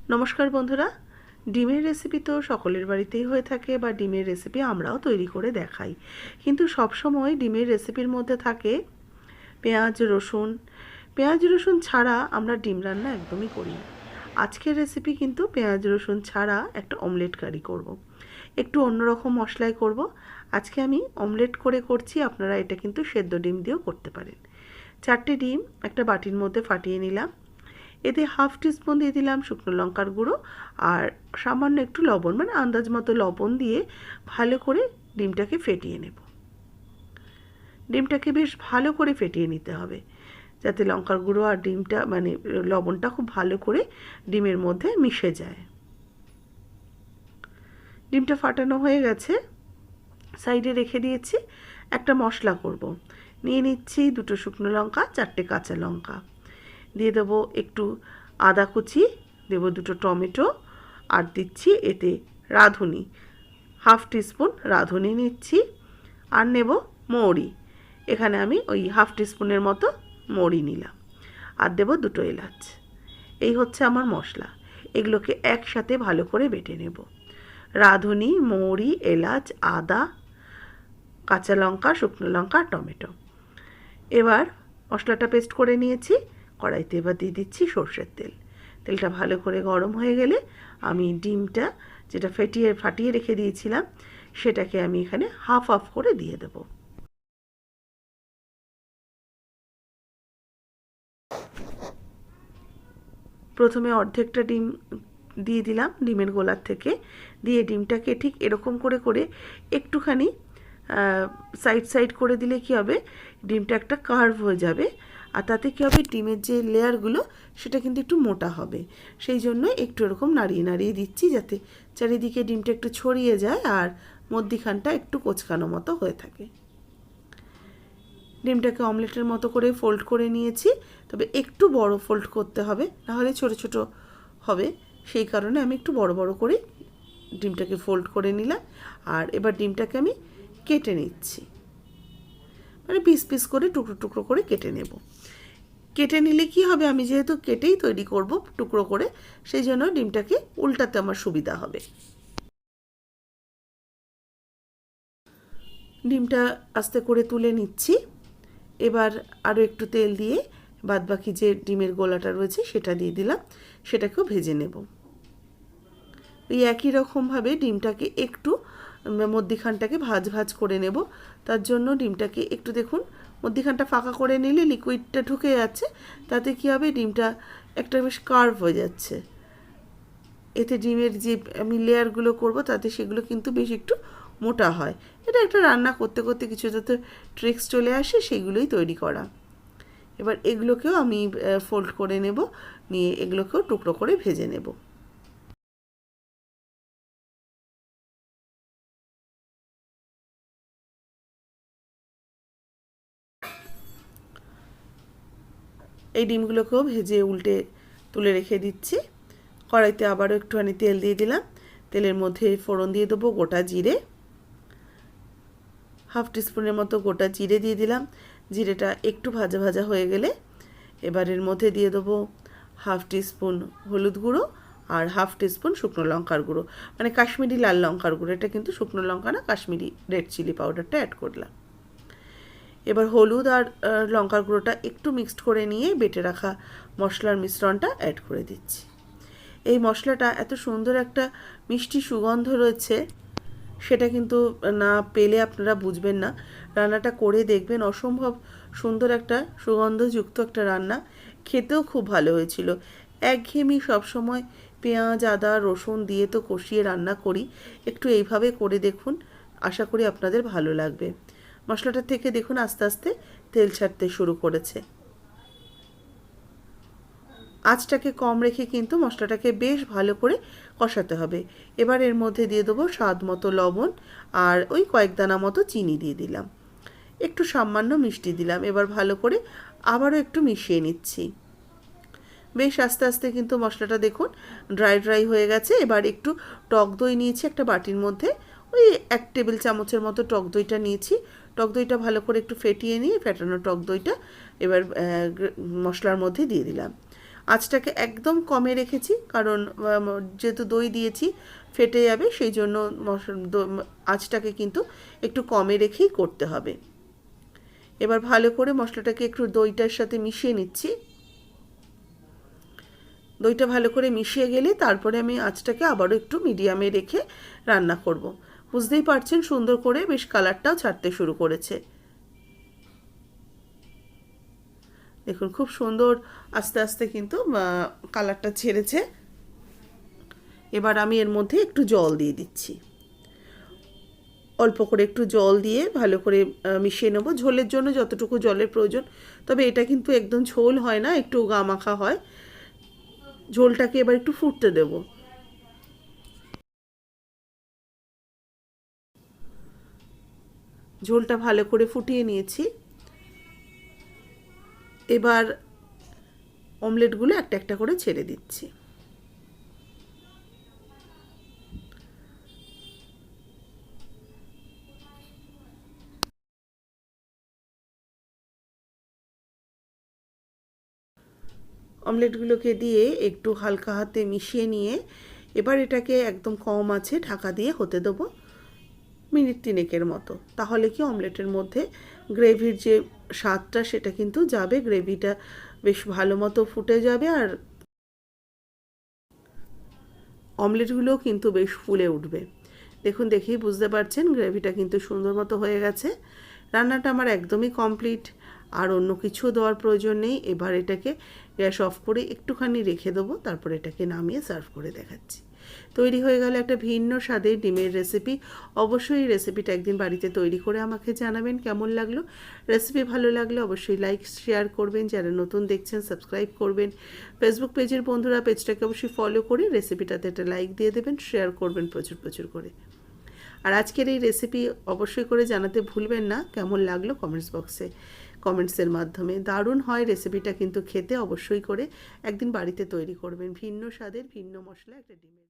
নমস্কার বন্ধুরা, ডিমের রেসিপি তো সকলের বাড়িতেই হয়ে থাকে বা ডিমের রেসিপি আমরাও তৈরি করে দেখাই। কিন্তু সব সময় ডিমের রেসিপির মধ্যে থাকে পেঁয়াজ রসুন। পেঁয়াজ রসুন ছাড়া আমরা ডিম রান্না একদমই করি না। আজকের রেসিপি কিন্তু পেঁয়াজ রসুন ছাড়া একটা অমলেট কারি করব। একটু অন্যরকম মশলায় করব। আজকে আমি অমলেট করে করছি, আপনারা এটা কিন্তু সেদ্ধ ডিম দিয়েও করতে পারেন। 4টে ডিম একটা বাটির মধ্যে ফাটিয়ে নিলাম। এতে হাফ টিস্পুন দিয়ে দিলাম শুকনো লঙ্কার গুঁড়ো আর সামান্য একটু লবণ, মানে আন্দাজ মতো লবণ দিয়ে ভালো করে ডিমটাকে ফেটিয়ে নেব। ডিমটাকে বেশ ভালো করে ফেটিয়ে নিতে হবে, যাতে লঙ্কার গুঁড়ো আর ডিমটা মানে লবণটা খুব ভালো করে ডিমের মধ্যে মিশে যায়। ডিমটা ফাটানো হয়ে গেছে, সাইডে রেখে দিয়েছি। একটা মশলা করব। নিয়ে নিচ্ছি 2টো শুকনো লঙ্কা, 4টে কাঁচা লঙ্কা, দিয়ে দেবো একটু আদা কুচি, দেবো 2টো টমেটো, আর দিচ্ছি এতে রাঁধুনি, হাফ টিস্পুন রাঁধুনি নিচ্ছি, আর নেব মৌরি। এখানে আমি ওই হাফ টিস্পুনের মতো মৌরি নিলাম, আর দেবো 2টো এলাচ। এই হচ্ছে আমার মশলা। এগুলোকে একসাথে ভালো করে বেটে নেব। রাঁধুনি, মৌরি, এলাচ, আদা, কাঁচা লঙ্কা, শুকনো লঙ্কা, টমেটো। এবার মশলাটা পেস্ট করে নিয়েছি। কড়াইতে এবার দিয়ে দিচ্ছি সর্ষের তেল। তেলটা ভালো করে গরম হয়ে গেলে আমি ডিমটা যেটা ফাটিয়ে রেখে দিয়েছিলাম সেটাকে আমি এখানে হাফ হাফ করে দিয়ে দেব। প্রথমে অর্ধেকটা ডিম দিয়ে দিলাম ডিমের গোলার থেকে, দিয়ে ডিমটাকে ঠিক এরকম করে করে একটুখানি সাইড সাইড করে দিলে কী হবে, ডিমটা একটা কার্ভ হয়ে যাবে। আর তাতে কী হবে, ডিমের যে লেয়ারগুলো সেটা কিন্তু একটু মোটা হবে। সেই জন্য একটু এরকম নাড়িয়ে নাড়িয়ে দিচ্ছি, যাতে চারিদিকে ডিমটা একটু ছড়িয়ে যায় আর মধ্যিখানটা একটু কোঁচকানো মতো হয়ে থাকে। ডিমটাকে অমলেটের মতো করে ফোল্ড করে নিয়েছি, তবে একটু বড় ফোল্ড করতে হবে, নাহলে ছোট ছোট হবে। সেই কারণে আমি একটু বড় বড় করে ডিমটাকে ফোল্ড করে নিলাম। আর এবার ডিমটাকে আমি কেটে নিচ্ছি, মানে পিস পিস করে টুকরো টুকরো করে কেটে নেব। কেটে নিলে কি হবে, আমি যেহেতু কেটেই তৈরি করব টুকরো করে, সেই জন্য ডিমটাকে উল্টাতে আমার সুবিধা হবে। ডিমটা আস্তে করে তুলে নিচ্ছি। এবার আরও একটু তেল দিয়ে বাদবাকি যে ডিমের গোলাটা রয়েছে সেটা দিয়ে দিলাম, সেটাকেও ভেজে নেব। এই একই রকমভাবে ডিমটাকে একটু মধ্যিখানটাকে ভাজ ভাজ করে নেব। তার জন্য ডিমটাকে একটু দেখুন, মধ্যিখানটা ফাঁকা করে নিলে লিকুইডটা ঢুকে যাচ্ছে, তাতে কী হবে, ডিমটা একটা বেশ কার্ভ হয়ে যাচ্ছে। এতে ডিমের যে আমি লেয়ারগুলো করব তাতে সেগুলো কিন্তু বেশ একটু মোটা হয়। এটা একটা রান্না করতে করতে কিছু যাতে ট্রিক্স চলে আসে, সেগুলোই তৈরি করা। এবার এগুলোকেও আমি ফোল্ড করে নেব, নিয়ে এগুলোকেও টুকরো করে ভেজে নেব। এই ডিমগুলোকেও ভেজে উল্টে তুলে রেখে দিচ্ছি। কড়াইতে আবারও একটুখানি তেল দিয়ে দিলাম। তেলের মধ্যে ফোড়ন দিয়ে দেবো গোটা জিরে, হাফ টিস্পুনের মতো গোটা জিরে দিয়ে দিলাম। জিরেটা একটু ভাজা ভাজা হয়ে গেলে এবার এর মধ্যে দিয়ে দেবো হাফ টিস্পুন হলুদ গুঁড়ো আর হাফ টিস্পুন শুকনো লঙ্কার গুঁড়ো, মানে কাশ্মীরি লাল লঙ্কার গুঁড়ো। এটা কিন্তু শুকনো লঙ্কা না, কাশ্মীরি রেড চিলি পাউডারটা অ্যাড করলাম। এবার হলুদ আর লঙ্কার গুঁড়োটা একটু মিক্সড করে নিয়ে বেটে রাখা মশলার মিশ্রণটা অ্যাড করে দিচ্ছি। এই মশলাটা এত সুন্দর একটা মিষ্টি সুগন্ধ রয়েছে, সেটা কিন্তু না পেলে আপনারা বুঝবেন না। রান্নাটা করে দেখবেন, অসম্ভব সুন্দর একটা সুগন্ধযুক্ত একটা রান্না, খেতেও খুব ভালো হয়েছিল। একঘেয়েমি সবসময় পেঁয়াজ আদা রসুন দিয়ে তো কষিয়ে রান্না করি, একটু এইভাবে করে দেখুন, আশা করি আপনাদের ভালো লাগবে। মশলাটা থেকে দেখুন আস্তে আস্তে তেল ছাড়তে শুরু করেছে। আঁচটাকে কম রেখে কিন্তু মশলাটাকে বেশ ভালো করে কষাতে হবে। এবার এর মধ্যে দিয়ে দেবো স্বাদ মতো লবণ, আর ওই কয়েক দানা মতো চিনি দিয়ে দিলাম, একটু সামান্য মিষ্টি দিলাম। এবার ভালো করে আবারও একটু মিশিয়ে নিচ্ছি। বেশ আস্তে আস্তে কিন্তু মশলাটা দেখুন ড্রাই ড্রাই হয়ে গেছে। এবার একটু টক দই নিয়েছি একটা বাটির মধ্যে, ওই 1 টেবিল চামচের মতো টক দইটা নিয়েছি। টক দইটা ভালো করে একটু ফেটিয়ে নিয়ে ফেটানো টক দইটা এবার মশলার মধ্যে দিয়ে দিলাম। আঁচটাকে একদম কমে রেখেছি, কারণ যেহেতু দই দিয়েছি ফেটে যাবে, সেই জন্য আঁচটাকে কিন্তু একটু কমে রেখেই করতে হবে। এবার ভালো করে মশলাটাকে একটু দইটার সাথে মিশিয়ে নিচ্ছি। দইটা ভালো করে মিশিয়ে গেলে তারপরে আমি আঁচটাকে আবারও একটু মিডিয়ামে রেখে রান্না করব। বুঝতেই পারছেন সুন্দর করে বেশ কালারটাও ছাড়তে শুরু করেছে। দেখুন খুব সুন্দর আস্তে আস্তে কিন্তু কালারটা ছেড়েছে। এবার আমি এর মধ্যে একটু জল দিয়ে দিচ্ছি, অল্প করে একটু জল দিয়ে ভালো করে মিশিয়ে নেবো, ঝোলের জন্য যতটুকু জলের প্রয়োজন। তবে এটা কিন্তু একদম ঝোল হয় না, একটু গামাখা হয়। ঝোলটাকে এবার একটু ফুটতে দেব। ঝোলটা ভালো করে ফুটিয়ে নিয়েছি। এবার অমলেটগুলো একটা একটা করে ছেড়ে দিচ্ছি। অমলেটগুলোকে দিয়ে একটু হালকা হাতে মিশিয়ে নিয়ে এবার এটাকে একদম কম আঁচে ঢাকা দিয়ে হতে দেবো মিনিট 3 মতো। তাহলে কি অমলেটের মধ্যে গ্রেভির যে স্বাদটা সেটা কিন্তু যাবে, গ্রেভিটা বেশ ভালো মতো ফুটে যাবে, আর অমলেটগুলোও কিন্তু বেশ ফুলে উঠবে। দেখুন, দেখেই বুঝতে পারছেন গ্রেভিটা কিন্তু সুন্দর মতো হয়ে গেছে। রান্নাটা আমার একদমই কমপ্লিট, আর অন্য কিছু দেওয়ার প্রয়োজন নেই। এবার এটাকে গ্যাস অফ করে একটুখানি রেখে দেবো, তারপর এটাকে নামিয়ে সার্ভ করে দেখাচ্ছি। তৈরি হয়ে গেল একটা ভিন্ন স্বাদের ডিমের রেসিপি। অবশ্যই এই রেসিপিটা একদিন বাড়িতে তৈরি করে আমাকে জানাবেন কেমন লাগলো। রেসিপি ভালো লাগলে অবশ্যই লাইক শেয়ার করবেন, যারা নতুন দেখছেন সাবস্ক্রাইব করবেন। ফেসবুক পেজের বন্ধুরা পেজটাকে অবশ্যই ফলো করে রেসিপিটাতে একটা লাইক দিয়ে দেবেন, শেয়ার করবেন প্রচুর প্রচুর করে। আর আজকের এই রেসিপি অবশ্যই করে জানাতে ভুলবেন না কেমন লাগলো কমেন্টস বক্সে, কমেন্টসের মাধ্যমে। দারুণ হয় রেসিপিটা কিন্তু খেতে। অবশ্যই করে একদিন বাড়িতে তৈরি করবেন, ভিন্ন স্বাদের ভিন্ন মশলা একটা ডিমের।